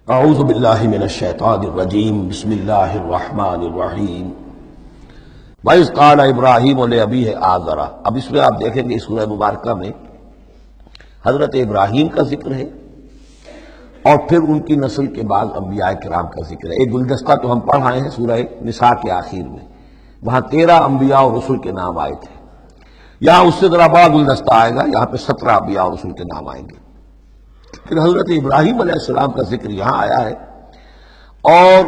اعوذ باللہ من الشیطان الرجیم بسم اللہ الرحمن الرحیم وَإِذْ قَالَ إِبْرَاهِيمُ لِأَبِيهِ آزَرَ۔ اب اس میں آپ دیکھیں گے اس سورہ مبارکہ میں حضرت ابراہیم کا ذکر ہے اور پھر ان کی نسل کے بعد انبیاء کرام کا ذکر ہے۔ ایک گلدستہ تو ہم پڑھ آئے ہیں سورہ نساء کے آخر میں، وہاں 13 انبیاء اور رسل کے نام آئے تھے۔ یہاں اس سے ذرا بڑا گلدستہ آئے گا، یہاں پہ 17 انبیاء اور رسل کے نام آئیں گے۔ پھر حضرت ابراہیم علیہ السلام کا ذکر یہاں آیا ہے، اور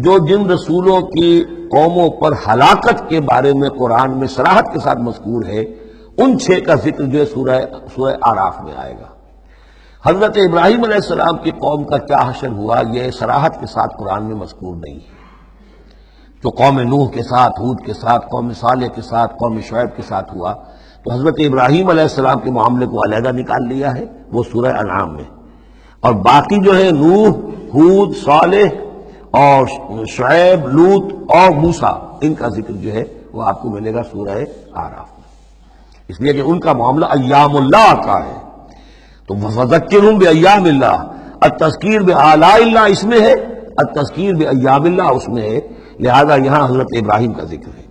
جو جن رسولوں کی قوموں پر ہلاکت کے بارے میں قرآن میں صراحت کے ساتھ مذکور ہے، ان 6 کا ذکر جو ہے سورہ اعراف میں آئے گا۔ حضرت ابراہیم علیہ السلام کی قوم کا کیا حشر ہوا، یہ صراحت کے ساتھ قرآن میں مذکور نہیں ہے۔ جو قوم نوح کے ساتھ، ہود کے ساتھ، قوم صالح کے ساتھ، قوم شعیب کے ساتھ ہوا، تو حضرت ابراہیم علیہ السلام کے معاملے کو علیحدہ نکال لیا ہے، وہ سورہ انعام میں، اور باقی جو ہے نوح، ہود، صالح اور شعیب، لوط اور موسیٰ، ان کا ذکر جو ہے وہ آپ کو ملے گا سورہ اعراف میں، اس لیے کہ ان کا معاملہ ایام اللہ کا ہے۔ تو فذکرہم بایام اللہ، التذکیر بآلاء اللہ اس میں ہے، التذکیر بایام اللہ اس میں ہے، لہذا یہاں حضرت ابراہیم کا ذکر ہے۔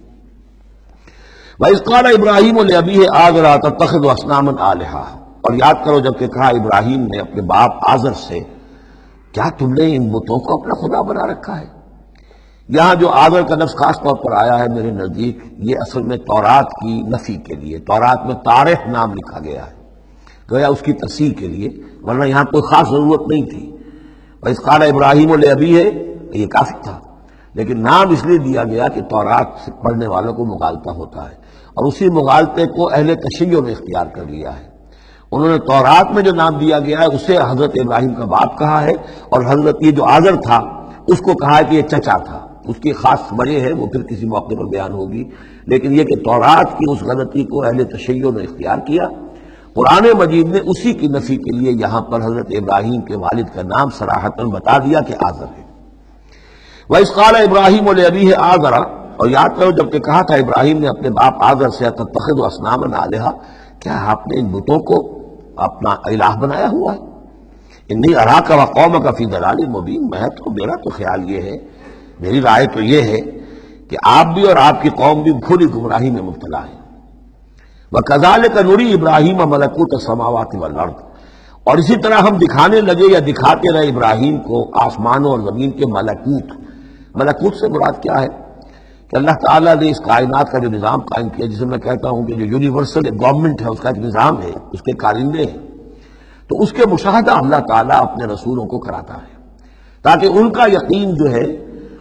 وَإِذْ قَالَ إِبْرَاهِيمُ لِأَبِيهِ آزَرَ أَتَتَّخِذُ أَصْنَامًا آلِهَةً، اور یاد کرو جب کہ کہا ابراہیم نے اپنے باپ آزر سے، کیا تم نے ان بتوں کو اپنا خدا بنا رکھا ہے؟ یہاں جو آزر کا لفظ خاص طور پر آیا ہے میرے نزدیک، یہ اصل میں تورات کی نفی کے لیے، تورات میں طارح نام لکھا گیا ہے، گویا اس کی تصحیح کے لیے، ورنہ یہاں کوئی خاص ضرورت نہیں تھی۔ وَإِذْ قَالَ إِبْرَاهِيمُ لِأَبِيهِ، یہ کافی تھا، لیکن نام اس لیے دیا گیا کہ تورات سے پڑھنے والوں کو مغالطہ ہوتا ہے، اور اسی مغالطے کو اہل تشیع نے اختیار کر لیا ہے۔ انہوں نے تورات میں جو نام دیا گیا ہے اسے حضرت ابراہیم کا باپ کہا ہے، اور حضرت یہ جو آزر تھا اس کو کہا ہے کہ یہ چچا تھا۔ اس کی خاص وجہ ہے، وہ پھر کسی موقع پر بیان ہوگی، لیکن یہ کہ تورات کی اس غلطی کو اہل تشیع نے اختیار کیا۔ قرآن مجید نے اسی کی نفی کے لیے یہاں پر حضرت ابراہیم کے والد کا نام صراحتاً بتا دیا کہ آزر ہے۔ وَإِذْ قَالَ إِبْرَاهِيمُ لِأَبِيهِ آزَرَ، اور یاد کرو جب کہ کہا تھا ابراہیم نے اپنے باپ آزر سے، أَتَتَّخِذُ أَصْنَامًا آلِهَةً، کیا آپ نے ان بتوں کو اپنا الہ بنایا ہوا ہے؟ انی اراک وقومک فی ضلال مبین، میرا تو خیال یہ ہے، میری رائے تو یہ ہے کہ آپ بھی اور آپ کی قوم بھی کھلی گمراہی میں مبتلا ہے۔ وَكَذَلِكَ نُرِي إِبْرَاهِيمَ مَلَكُوتَ السَّمَاوَاتِ وَالْأَرْضِ، اور اسی طرح ہم دکھانے لگے یا دکھاتے رہے ابراہیم کو آسمانوں اور زمین کے ملکوت۔ ملکوت سے مراد کیا ہے کہ اللہ تعالیٰ نے اس کائنات کا جو نظام قائم کیا، جسے میں کہتا ہوں کہ جو یونیورسل گورنمنٹ ہے، اس کا ایک نظام ہے، اس کے کارندے ہیں، تو اس کے مشاہدہ اللہ تعالیٰ اپنے رسولوں کو کراتا ہے، تاکہ ان کا یقین جو ہے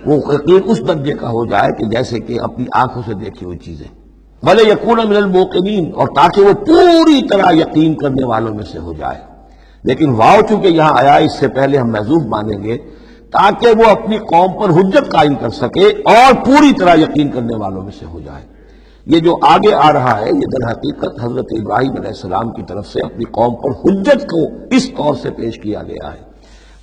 وہ یقین اس درجے کا ہو جائے کہ جیسے کہ اپنی آنکھوں سے دیکھی ہوئی چیزیں، وَلَيَكُونَ مِنَ الْمُوقِنِينَ، اور تاکہ وہ پوری طرح یقین کرنے والوں میں سے ہو جائے۔ لیکن واو چونکہ یہاں آیا، اس سے پہلے ہم محذوف مانیں گے تاکہ وہ اپنی قوم پر حجت قائم کر سکے اور پوری طرح یقین کرنے والوں میں سے ہو جائے۔ یہ جو آگے آ رہا ہے یہ در حقیقت حضرت ابراہیم علیہ السلام کی طرف سے اپنی قوم پر حجت کو اس طور سے پیش کیا گیا ہے۔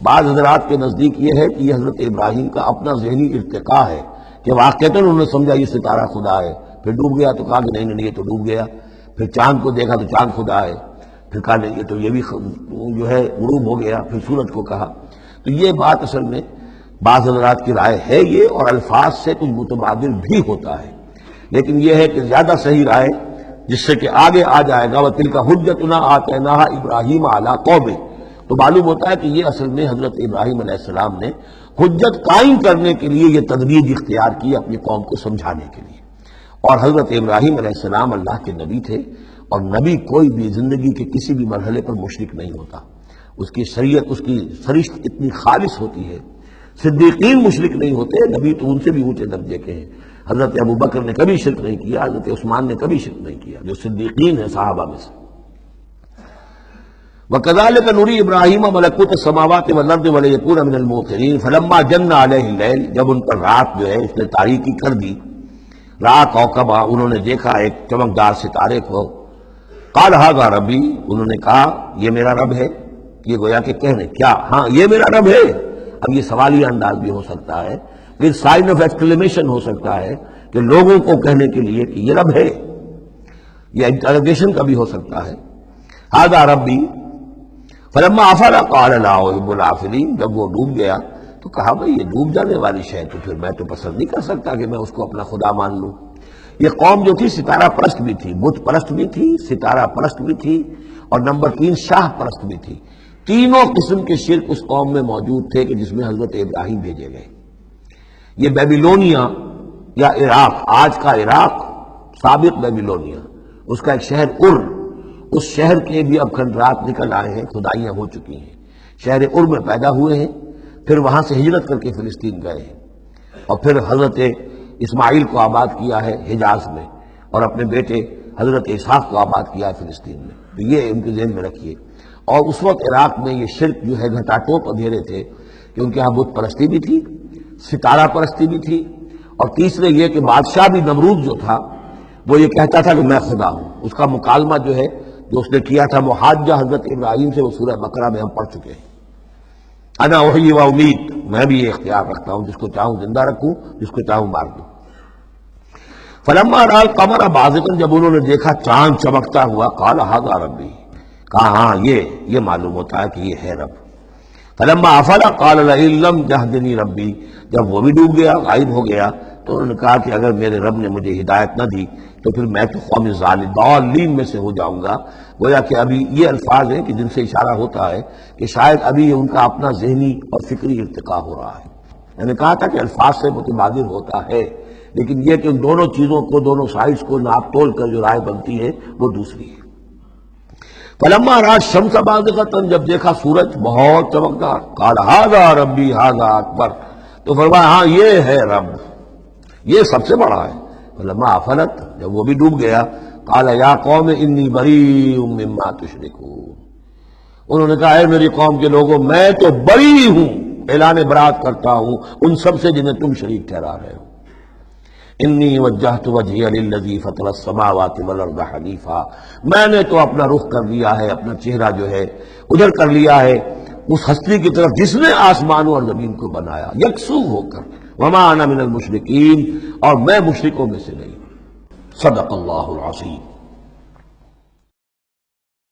بعض حضرات کے نزدیک یہ ہے کہ یہ حضرت ابراہیم کا اپنا ذہنی ارتقاء ہے کہ واقعتاً انہوں نے سمجھا یہ ستارہ خدا ہے، پھر ڈوب گیا تو کہا کہ نہیں نہیں یہ تو ڈوب گیا، پھر چاند کو دیکھا تو چاند خدا ہے، پھر کہا نہیں یہ تو یہ بھی جو ہے غروب ہو گیا، پھر سورج کو کہا۔ تو یہ بات اصل میں بعض حضرات کی رائے ہے یہ، اور الفاظ سے کچھ متبادل بھی ہوتا ہے، لیکن یہ ہے کہ زیادہ صحیح رائے جس سے کہ آگے آ جائے گا وَتِلْكَ حُجَّتُنَا آتَيْنَاهَا إِبْرَاهِيمَ عَلَىٰ قَوْمِهِ، تو معلوم ہوتا ہے کہ یہ اصل میں حضرت ابراہیم علیہ السلام نے حجت قائم کرنے کے لیے یہ تدریج اختیار کی اپنی قوم کو سمجھانے کے لیے۔ اور حضرت ابراہیم علیہ السلام اللہ کے نبی تھے، اور نبی کوئی بھی زندگی کے کسی بھی مرحلے پر مشرک نہیں ہوتا، اس کی شریعت، اس کی سرشت اتنی خالص ہوتی ہے۔ صدیقین مشرک نہیں ہوتے، نبی تو ان سے بھی اونچے درجے کے ہیں۔ حضرت ابوبکر نے کبھی شرک نہیں کیا، حضرت عثمان نے کبھی شرک نہیں کیا، جو صدیقین ہیں صحابہ میں سے۔ وَكَذَلِكَ نُرِي إِبْرَاهِيمَ مَلَكُوتَ السَّمَاوَاتِ وَالْأَرْضِ وَلِيَكُونَ مِنَ الْمُوقِنِينَ فَلَمَّا جَنَّ عَلَيْهِ اللَّيْلُ، جب ان پر رات جو ہے اس نے تاریکی کر دی، رات کوكبا، انہوں نے دیکھا ایک چمکدار ستارے کو، قال هذا ربی، انہوں نے کہا یہ میرا رب ہے۔ یہ گویا کہ کہنے کیا، ہاں یہ میرا رب ہے۔ اب یہ سوالیہ انداز بھی ہو سکتا ہے، پھر سائن آف ایکسکلیمیشن ہو سکتا ہے کہ لوگوں کو کہنے کے لیے کہ یہ رب ہے، یہ انٹروگیشن کا بھی ہو سکتا ہے۔ ھذا ربی، فلما افل قال لا احب الافلین، جب وہ ڈوب گیا تو کہا بھئی یہ ڈوب جانے والی شے تو پھر میں تو پسند نہیں کر سکتا کہ میں اس کو اپنا خدا مان لوں۔ یہ قوم جو تھی ستارہ پرست بھی تھی، بت پرست بھی تھی، ستارہ پرست بھی تھی، اور نمبر 3 شاہ پرست بھی تھی۔ تینوں قسم کے شرک اس قوم میں موجود تھے کہ جس میں حضرت ابراہیم بھیجے گئے۔ یہ بیبیلونیا یا عراق، آج کا عراق، سابق بیبیلونیا، اس کا ایک شہر اس شہر کے بھی اب کھنڈرات نکل آئے ہیں، کھدائیاں ہو چکی ہیں۔ شہر میں پیدا ہوئے ہیں، پھر وہاں سے ہجرت کر کے فلسطین گئے ہیں، اور پھر حضرت اسماعیل کو آباد کیا ہے حجاز میں، اور اپنے بیٹے حضرت اسحاق کو آباد کیا ہے فلسطین میں۔ تو یہ ان کے ذہن میں رکھیے۔ اور اس وقت عراق میں یہ شرک جو ہے گھٹا ٹوپ اندھیرے تھے، کہ ان کے یہاں بت پرستی بھی تھی، ستارہ پرستی بھی تھی، اور تیسرے یہ کہ بادشاہ بھی نمرود جو تھا وہ یہ کہتا تھا کہ میں خدا ہوں۔ اس کا مکالمہ جو ہے جو اس نے کیا تھا محاجہ حضرت ابراہیم سے، وہ سورہ بقرہ میں ہم پڑھ چکے ہیں۔ انا احیی و امید، میں بھی یہ اختیار رکھتا ہوں، جس کو چاہوں زندہ رکھوں، جس کو چاہوں مار دوں۔ فلما رأى القمر بازغا، جب انہوں نے دیکھا چاند چمکتا ہوا، قال ھذا ربی، کہا ہاں یہ معلوم ہوتا ہے کہ یہ ہے رب۔ فلما افل قال لئن لم يهدنی ربی، جب وہ بھی ڈوب گیا، غائب ہو گیا، تو انہوں نے کہا کہ اگر میرے رب نے مجھے ہدایت نہ دی تو پھر میں تو قوم ضالین میں سے ہو جاؤں گا۔ گویا کہ ابھی یہ الفاظ ہیں کہ جن سے اشارہ ہوتا ہے کہ شاید ابھی ان کا اپنا ذہنی اور فکری ارتقاء ہو رہا ہے۔ میں نے کہا تھا کہ الفاظ سے متبادل ہوتا ہے، لیکن یہ کہ ان دونوں چیزوں کو، دونوں سائڈز کو ناپ تول کر جو رائے بنتی ہے وہ دوسری ہے۔ فلما رأى الشمس بازغة، جب دیکھا سورج بہت چمکدار، قال ھذا ربی ھذا اکبر، تو فرمایا ہاں یہ ہے رب، یہ سب سے بڑا ہے۔ فلما افلت، جب وہ بھی ڈوب گیا، قال یا قوم انی بریء مما تشرکون، انہوں نے کہا اے میری قوم کے لوگوں، میں تو بری ہوں، اعلان برات کرتا ہوں ان سب سے جنہیں تم شریک ٹھہرا رہے ہو۔ انی وجہت وجہی للذی فطر السماوات والارض حنیفا، میں نے تو اپنا رخ کر لیا ہے، اپنا چہرہ جو ہے ادھر کر لیا ہے اس ہستی کی طرف جس نے آسمانوں اور زمین کو بنایا یکسو ہو کر، وما انا من المشرکین، اور میں مشرکوں میں سے نہیں۔ صدق اللہ العظیم۔